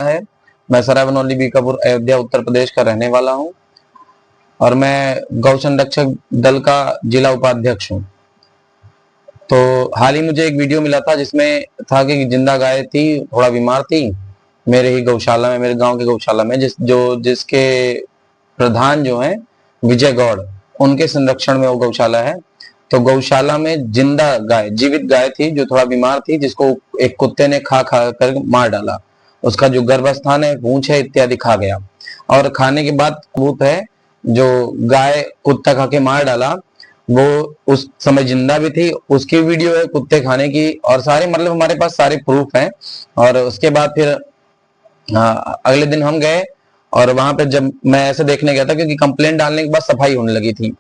है। मैं सरायबनौली बीकापुर अयोध्या उत्तर प्रदेश का रहने वाला हूं और मैं गौ संरक्षक दल का जिला उपाध्यक्ष हूं। तो हाल ही मुझे एक वीडियो मिला था जिसमें था कि जिंदा गाय थी, थोड़ा बीमार थी, मेरे ही गौशाला में, मेरे गांव के गौशाला में, जिसके प्रधान जो हैं विजय गौड़, उनके संरक्षण में वो गौशाला है। तो गौशाला में जिंदा गाय, जीवित गाय थी जो थोड़ा बीमार थी, जिसको एक कुत्ते ने खा खा कर मार डाला। उसका जो गर्भस्थान है, पूंछ है इत्यादि खा गया और खाने के बाद सबूत है जो गाय कुत्ता खा के मार डाला वो उस समय जिंदा भी थी, उसकी वीडियो है कुत्ते खाने की, और सारे मतलब हमारे पास सारे प्रूफ हैं। और उसके बाद फिर अगले दिन हम गए और वहां पे जब मैं ऐसे देखने गया था, क्योंकि कंप्लेंट डालने के बाद सफाई होने लगी थी,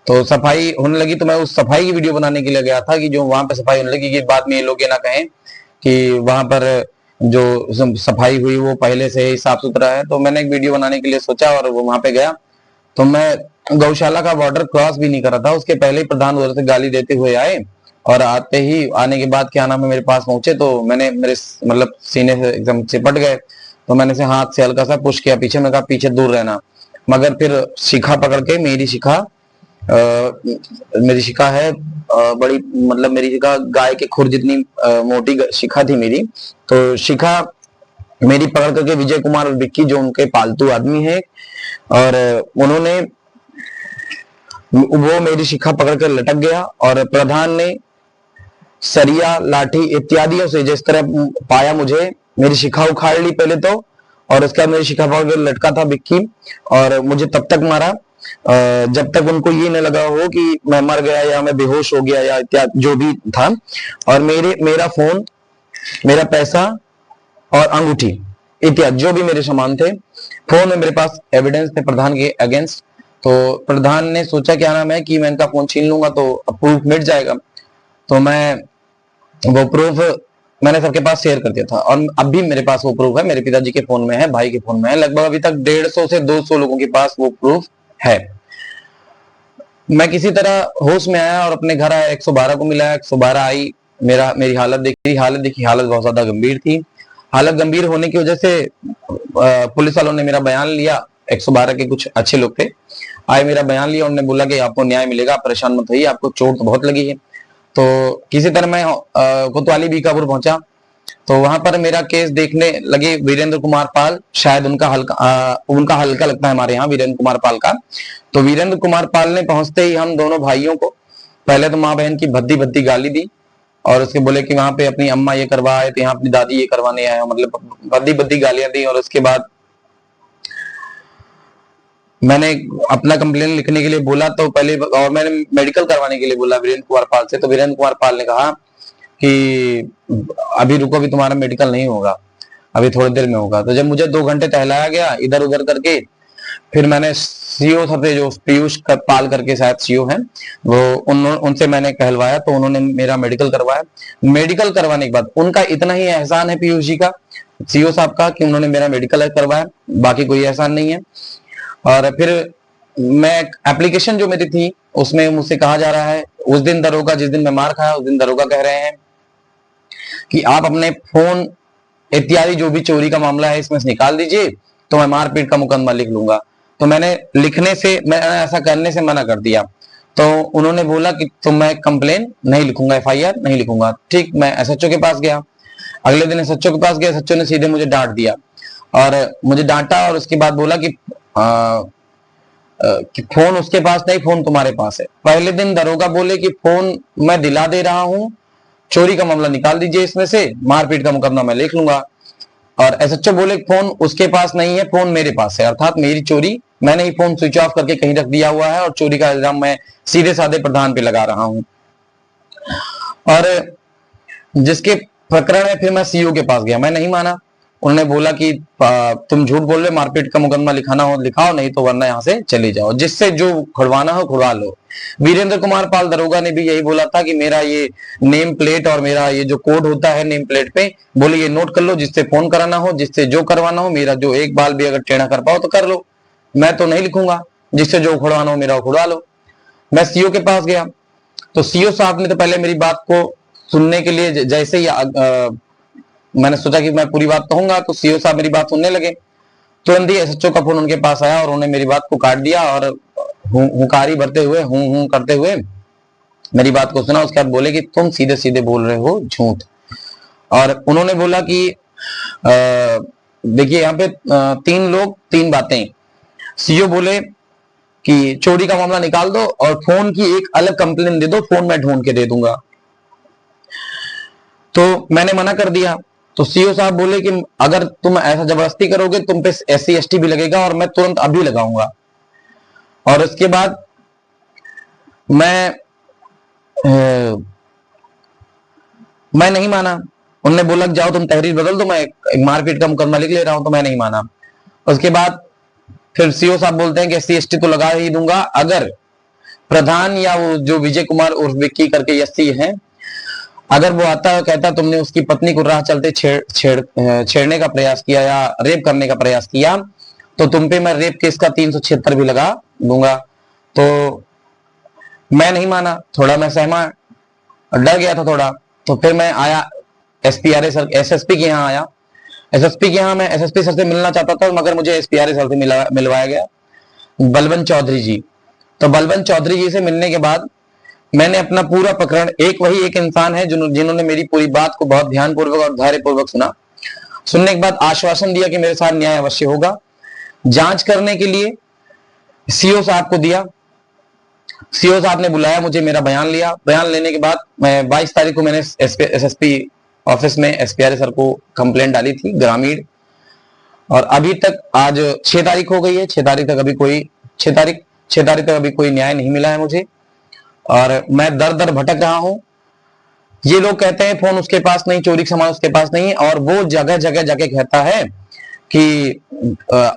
तो सफाई होने लगी तो मैं उस सफाई की वीडियो बनाने के लिए गया था कि जो वहां पे सफाई होने लगी, कि बाद में ये लोग ये ना कहें कि वहां पर जो सफाई हुई वो पहले से ही साफ सुथरा है। तो मैंने एक वीडियो बनाने के लिए सोचा और वो वहां पे गया, तो मैं गौशाला का बॉर्डर क्रॉस भी नहीं करा था, उसके पहले ही प्रधान उधर से गाली देते हुए आए और आने के बाद क्या नाम है मेरे पास पहुंचे, तो मैंने मेरे मतलब सीने से एकदम चिपट गए। तो मैंने से हाथ से हल्का सा पुश किया पीछे, मैंने कहा पीछे दूर रहना। मगर फिर शिखा पकड़ के, मेरी शिखा है बड़ी, मतलब मेरी शिखा गाय के खुर जितनी मोटी शिखा थी मेरी। तो शिखा मेरी पकड़ करके विजय कुमार और विक्की, जो उनके पालतू आदमी है, और उन्होंने वो मेरी शिखा पकड़ कर लटक गया और प्रधान ने सरिया, लाठी इत्यादियों से जिस तरह पाया मुझे, मेरी शिखा उखाड़ ली पहले तो, और उसके बाद मेरी शिखा पकड़ कर लटका था विक्की और मुझे तब तक मारा जब तक उनको ये न लगा हो कि मैं मर गया या मैं बेहोश हो गया या इत्यादि जो भी था। और मेरा फोन, मेरा पैसा और अंगूठी इत्यादि जो भी मेरे सामान थे, फोन में मेरे पास एविडेंस थे प्रधान के अगेंस्ट। तो प्रधान ने सोचा क्या नाम है कि मैं इनका फोन छीन लूंगा तो प्रूफ मिट जाएगा। तो मैं वो प्रूफ मैंने सबके पास शेयर कर दिया था और अब भी मेरे पास वो प्रूफ है, मेरे पिताजी के फोन में है, भाई के फोन में है, लगभग अभी तक 150 से 200 लोगों के पास वो प्रूफ है। मैं किसी तरह होश में आया और अपने घर आया, 112 को मिलाया, 112 आई, मेरी हालत देखी, हालत बहुत ज्यादा गंभीर थी। हालत गंभीर होने की वजह से पुलिस वालों ने मेरा बयान लिया, 112 के कुछ अच्छे लोग थे, आए मेरा बयान लिया, उन्होंने बोला कि आपको न्याय मिलेगा, परेशान मत होइए, आपको चोट तो बहुत लगी है। तो किसी तरह मैं कोतवाली बीकापुर पहुंचा, तो वहां पर मेरा केस देखने लगे वीरेंद्र कुमार पाल, शायद उनका हल्का लगता है हमारे यहाँ वीरेंद्र कुमार पाल का। तो वीरेंद्र कुमार पाल ने पहुंचते ही हम दोनों भाइयों को पहले तो माँ बहन की भद्दी भद्दी गाली दी और उसके बोले कि वहां पे अपनी अम्मा ये करवा आए, तो यहाँ अपनी दादी ये करवाने आए, मतलब भद्दी भद्दी गालियां दी। और उसके बाद मैंने अपना कंप्लेन लिखने के लिए बोला, तो पहले और मैंने मेडिकल करवाने के लिए बोला वीरेंद्र कुमार पाल से। तो वीरेंद्र कुमार पाल ने कहा कि अभी रुको, अभी तुम्हारा मेडिकल नहीं होगा, अभी थोड़ी देर में होगा। तो जब मुझे 2 घंटे टहलाया गया इधर उधर करके, फिर मैंने सीओ थे जो पीयूष पाल करके शायद सीओ हैं, वो उनसे मैंने कहलवाया, तो उन्होंने मेरा मेडिकल करवाया। मेडिकल करवाने के बाद उनका इतना ही एहसान है पीयूष जी का, सीओ साहब का, कि उन्होंने मेरा मेडिकल करवाया, बाकी कोई एहसान नहीं है। और फिर मैं एप्लीकेशन जो मेरी थी उसमें मुझसे कहा जा रहा है, उस दिन दरोगा, जिस दिन मैं मार खाया उस दिन दरोगा कह रहे हैं कि आप अपने फोन इत्यादि जो भी चोरी का मामला है इसमें से निकाल दीजिए, तो मैं मारपीट का मुकदमा लिख लूंगा। तो मैंने ऐसा करने से मना कर दिया। तो उन्होंने बोला कि तो मैं कंप्लेन नहीं लिखूंगा, एफआईआर नहीं लिखूंगा। ठीक, मैं एसएचओ के पास गया, अगले दिन एसएचओ के पास गया, एसएचओ ने सीधे मुझे डांट दिया और मुझे डांटा और उसके बाद बोला कि फोन उसके पास नहीं, फोन तुम्हारे पास है। पहले दिन दरोगा बोले कि फोन मैं दिला दे रहा हूं, चोरी का मामला निकाल दीजिए इसमें से, मारपीट का मुकदमा मैं लिख लूंगा। और एसएचओ बोले फोन उसके पास नहीं है, फोन मेरे पास है, अर्थात मेरी चोरी, मैंने ही फोन स्विच ऑफ करके कहीं रख दिया हुआ है और चोरी का इल्जाम मैं सीधे साधे प्रधान पे लगा रहा हूं। और जिसके प्रकरण में फिर मैं सीईओ के पास गया, मैं नहीं माना। उन्होंने बोला कि तुम झूठ बोल रहे, मारपीट का मुकदमा लिखाना हो लिखाओ, नहीं तो वरना यहाँ से चले जाओ, जिससे जो खुड़वाना हो खुड़वा लो। वीरेंद्र कुमार पाल दरोगा ने भी यही बोला था कि मेरा ये नेम प्लेट और मेरा ये जो कोड होता है नेम प्लेट पे, बोले ये नोट कर लो, जिससे फोन कराना हो, जिससे जो करवाना हो, मेरा जो एक बाल भी अगर टेढ़ा कर पाओ तो कर लो, मैं तो नहीं लिखूंगा, जिससे जो उखड़वाना हो मेरा उखड़वा लो। मैं सीओ के पास गया, तो सीओ साहब ने तो पहले मेरी बात को सुनने के लिए जैसे ही मैंने सोचा कि मैं पूरी बात कहूंगा, तो सीओ साहब मेरी बात सुनने लगे। तुरंत ही एसएचओ का फोन उनके पास आया और उन्होंने मेरी बात को काट दिया और हुंकारी भरते हुए, हूं करते हुए मेरी बात को सुना। उसके बाद बोले कि तुम सीधे सीधे बोल रहे हो झूठ। और उन्होंने बोला कि देखिए यहाँ पे 3 लोग 3 बातें। सीओ बोले कि चोरी का मामला निकाल दो और फोन की एक अलग कंप्लेन दे दो, फोन मैं ढूंढ के दे दूंगा। तो मैंने मना कर दिया। तो सीओ साहब बोले कि अगर तुम ऐसा जबरदस्ती करोगे तुम पे SC ST भी लगेगा और मैं तुरंत अभी लगाऊंगा। और उसके बाद मैं नहीं माना। उन्होंने बोला जाओ तुम तहरीर बदल दो, मैं एक मारपीट का मुकदमा लिख ले रहा हूं। तो मैं नहीं माना। उसके बाद फिर सीओ साहब बोलते हैं कि SC ST तो लगा ही दूंगा, अगर प्रधान या वो जो विजय कुमार उर्फ विक्की करके एससी हैं, अगर वो आता कहता तुमने उसकी पत्नी को राह चलते छेड़ने का प्रयास किया या रेप करने का प्रयास किया, तो तुम पे मैं रेप केस का 376 भी लगा दूंगा। तो मैं नहीं माना, थोड़ा मैं सहमा, डर गया था थोड़ा। तो फिर मैं आया SPRA सर, SSP के यहाँ आया। SSP के यहाँ मैं SSP सर से मिलना चाहता था, मगर मुझे SPRA सर से मिलवाया गया, बलवंत चौधरी जी। तो बलवंत चौधरी जी से मिलने के बाद मैंने अपना पूरा प्रकरण, वही एक इंसान है जिन्होंने मेरी पूरी बात को बहुत ध्यानपूर्वक और धैर्यपूर्वक सुना। सुनने के बाद आश्वासन दिया कि मेरे साथ न्याय अवश्य होगा। जांच करने के लिए सीओ साहब को दिया। सीओ साहब ने बुलाया मुझे, मेरा बयान लिया। बयान लेने के बाद मैं 22 तारीख को मैंने SSP ऑफिस में SPRA सर को कंप्लेंट डाली थी, ग्रामीण। और अभी तक आज 6 तारीख हो गई है, 6 तारीख तक अभी कोई न्याय नहीं मिला है मुझे। और मैं दर दर भटक रहा हूं। ये लोग कहते हैं फोन उसके पास नहीं, चोरी का सामान उसके पास नहीं, और वो जगह जगह जाके कहता है कि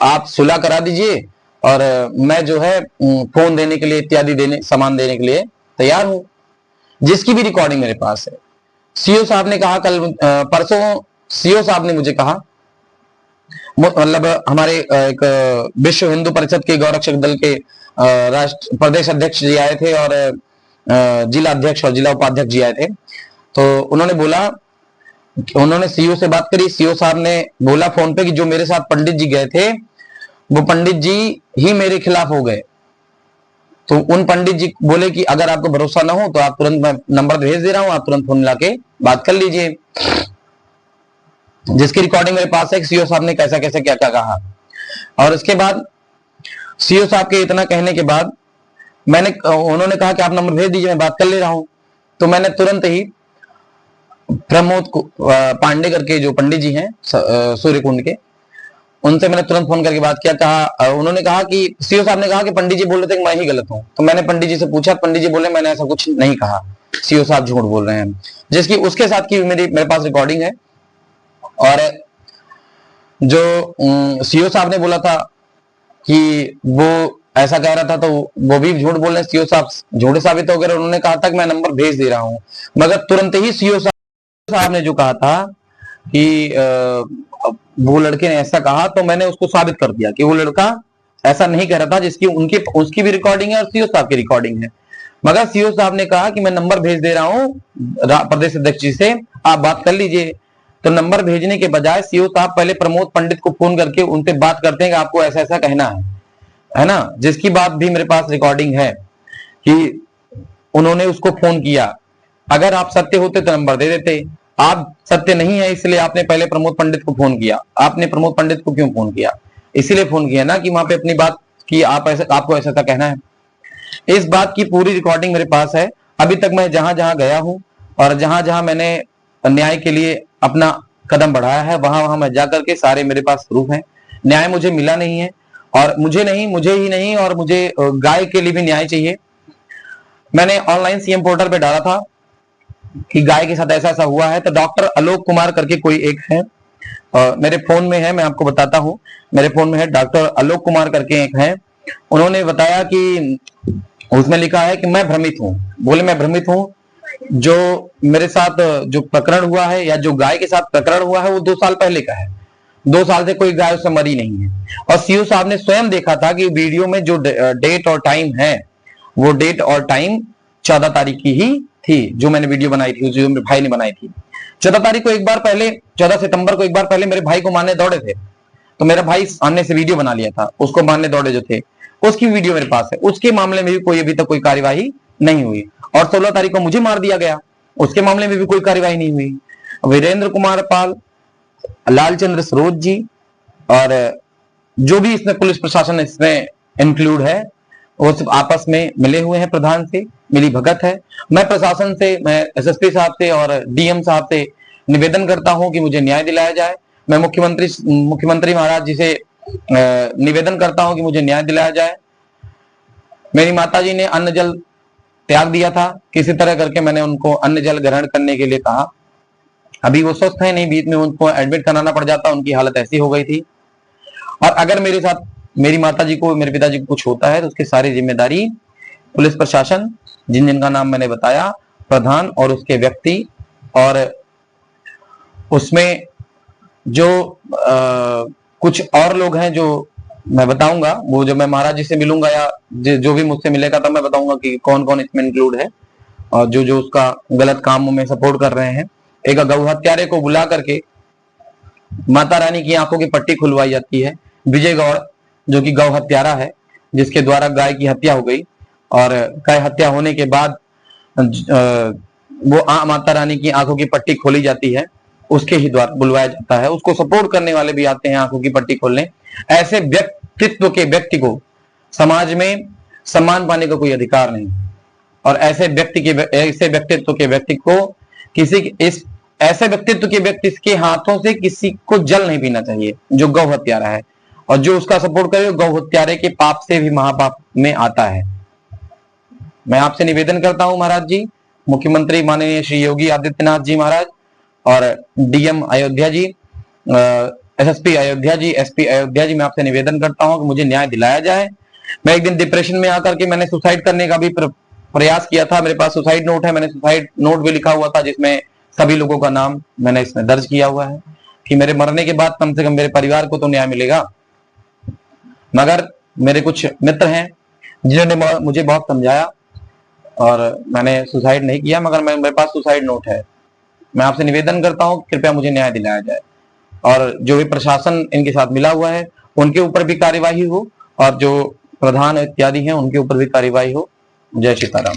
आप सुलह करा दीजिए और मैं जो है फोन देने के लिए इत्यादि सामान देने के लिए तैयार हूं, जिसकी भी रिकॉर्डिंग मेरे पास है। सीओ साहब ने कहा परसों सीओ साहब ने मुझे कहा, मतलब हमारे एक विश्व हिंदू परिषद के गौरक्षक दल के राष्ट्र प्रदेश अध्यक्ष जी आए थे और जिला अध्यक्ष और जिला उपाध्यक्ष जी आए थे। तो उन्होंने सीओ से बात करी। सीओ साहब ने बोला फोन पे कि जो मेरे साथ पंडित जी गए थे वो पंडित जी ही मेरे खिलाफ हो गए। तो उन पंडित जी बोले कि अगर आपको भरोसा ना हो तो आप तुरंत, मैं नंबर भेज दे रहा हूं, आप तुरंत फोन मिला के बात कर लीजिए, जिसकी रिकॉर्डिंग मेरे पास है। सीओ साहब ने कैसा कैसे क्या क्या कहा। और इसके बाद सीओ साहब के इतना कहने के बाद उन्होंने कहा कि आप नंबर भेज दीजिए, मैं बात कर ले रहा हूं। तो मैंने तुरंत ही प्रमोद पांडे करके जो पंडित जी हैं सूर्यकुंड के, उनसे मैंने तुरंत फोन करके बात किया। उन्होंने कहा कि सीओ साहब ने कहा कि पंडित जी बोल रहे थे कि मैं ही गलत हूं। तो मैंने पंडित जी से पूछा, पंडित जी बोले मैंने ऐसा कुछ नहीं कहा, सीओ साहब झूठ बोल रहे हैं, जिसकी उसके साथ की मेरे पास रिकॉर्डिंग है। और जो सीओ साहब ने बोला था कि वो ऐसा कह रहा था, तो वो भी झूठ बोल रहे हैं, सीओ साहब झूठे साबित हो गए। उन्होंने कहा था कि मैं नंबर भेज दे रहा हूं, मगर तुरंत ही सीओ साहब ने जो कहा था कि वो लड़के ने ऐसा कहा, तो मैंने उसको साबित कर दिया कि वो लड़का ऐसा नहीं कह रहा था, जिसकी उसकी भी रिकॉर्डिंग है और सीओ साहब की रिकॉर्डिंग है। मगर सीओ साहब ने कहा कि मैं नंबर भेज दे रहा हूं प्रदेश अध्यक्ष जी से, आप बात कर लीजिए। तो नंबर भेजने के बजाय सीओ साहब पहले प्रमोद पंडित को फोन करके उनसे बात करते हैं कि आपको ऐसा ऐसा कहना है ना, जिसकी बात भी मेरे पास रिकॉर्डिंग है कि उन्होंने उसको फोन किया। अगर आप सत्य होते तो नंबर दे देते, आप सत्य नहीं है, इसलिए आपने पहले प्रमोद पंडित को फोन किया। आपने प्रमोद पंडित को क्यों फोन किया? इसीलिए फोन किया ना कि वहां पे अपनी बात की, आपको ऐसा कहना है। इस बात की पूरी रिकॉर्डिंग मेरे पास है। अभी तक मैं जहां जहां गया हूं और जहां जहां मैंने न्याय के लिए अपना कदम बढ़ाया है, वहां वहां मैं जाकर के सारे मेरे पास प्रूफ है। न्याय मुझे मिला नहीं है, और मुझे ही नहीं, और मुझे गाय के लिए भी न्याय चाहिए। मैंने ऑनलाइन सीएम पोर्टल पे डाला था कि गाय के साथ ऐसा ऐसा हुआ है। तो डॉक्टर आलोक कुमार करके कोई एक है, मेरे फोन में है, मैं आपको बताता हूं, मेरे फोन में है, डॉक्टर आलोक कुमार करके एक है। उन्होंने बताया कि उसमें लिखा है कि मैं भ्रमित हूं। बोले मैं भ्रमित हूं, जो मेरे साथ जो प्रकरण हुआ है या जो गाय के साथ प्रकरण हुआ है वो 2 साल पहले का है। 2 साल से कोई गाय उसमें मरी नहीं है। और सीओ साहब ने स्वयं देखा था कि वीडियो में जो डेट और टाइम है, वो डेट और टाइम 14 तारीख की ही थी, जो मैंने वीडियो बनाई थी, जो मेरे भाई ने बनाई थी। 14 तारीख को एक बार पहले, 14 सितंबर को एक बार पहले मेरे भाई को मारने दौड़े थे, तो मेरा भाई सामने से वीडियो बना लिया था, उसको मारने दौड़े जो थे उसकी वीडियो मेरे पास है। उसके मामले में भी कोई अभी तक कोई कार्यवाही नहीं हुई। और 16 तारीख को मुझे मार दिया गया, उसके मामले में भी कोई कार्यवाही नहीं हुई। वीरेंद्र कुमार पाल, लालचंद्र सरोज जी और जो भी इसमें पुलिस प्रशासन इसमें इंक्लूड है वो सब आपस में मिले हुए हैं, प्रधान से मिली भगत है। मैं प्रशासन से, मैं एसएसपी साहब से और डीएम साहब से निवेदन करता हूं कि मुझे न्याय दिलाया जाए। मैं मुख्यमंत्री महाराज जी से निवेदन करता हूं कि मुझे न्याय दिलाया जाए। मेरी माताजी ने अन्न जल त्याग दिया था, किसी तरह करके मैंने उनको अन्न जल ग्रहण करने के लिए कहा। अभी वो स्वस्थ है नहीं, बीच में उनको एडमिट कराना पड़ जाता, उनकी हालत ऐसी हो गई थी। और अगर मेरे साथ मेरी माताजी को, मेरे पिताजी को कुछ होता है तो उसकी सारी जिम्मेदारी पुलिस प्रशासन, जिनका नाम मैंने बताया, प्रधान और उसके व्यक्ति, और उसमें जो कुछ और लोग हैं जो मैं बताऊंगा, वो जब मैं महाराज जी से मिलूंगा या जो भी मुझसे मिलेगा तब मैं बताऊंगा कि कौन कौन इसमें इंक्लूड है और जो जो उसका गलत कामों में सपोर्ट कर रहे हैं। एक गौ हत्यारे को बुला करके माता रानी की आंखों की पट्टी खुलवाई जाती है। विजय गौड़ जो कि गौ हत्यारा है, जिसके द्वारा गाय की हत्या हो गई, और गाय हत्या होने के बाद वो माता रानी की आंखों की पट्टी खोली जाती है, उसके ही द्वारा बुलवाया जाता है। उसको सपोर्ट करने वाले भी आते हैं आंखों की पट्टी खोलने। ऐसे व्यक्तित्व के व्यक्ति को समाज में सम्मान पाने का कोई अधिकार नहीं, और ऐसे व्यक्तित्व के व्यक्ति को ऐसे व्यक्तित्व के व्यक्ति के हाथों से किसी को जल नहीं पीना चाहिए जो गौ हत्यारा है, और जो उसका सपोर्ट करे गौ हत्यारे के पाप से भी महापाप में आता है। मैं आपसे निवेदन करता हूं महाराज जी, मुख्यमंत्री माननीय श्री योगी आदित्यनाथ जी महाराज और DM Ayodhya ji, SSP Ayodhya ji, SP Ayodhya ji, मैं आपसे निवेदन करता हूं कि मुझे न्याय दिलाया जाए। मैं एक दिन डिप्रेशन में आकर के मैंने सुसाइड करने का भी प्रयास किया था। मेरे पास सुसाइड नोट है, मैंने सुसाइड नोट भी लिखा हुआ था जिसमें सभी लोगों का नाम मैंने इसमें दर्ज किया हुआ है कि मेरे मरने के बाद कम से कम मेरे परिवार को तो न्याय मिलेगा। मगर मेरे कुछ मित्र हैं जिन्होंने मुझे बहुत समझाया और मैंने सुसाइड नहीं किया, मगर मेरे पास सुसाइड नोट है। मैं आपसे निवेदन करता हूं कृपया मुझे न्याय दिलाया जाए, और जो भी प्रशासन इनके साथ मिला हुआ है उनके ऊपर भी कार्यवाही हो, और जो प्रधान इत्यादि हैं उनके ऊपर भी कार्यवाही हो। जय सीताराम।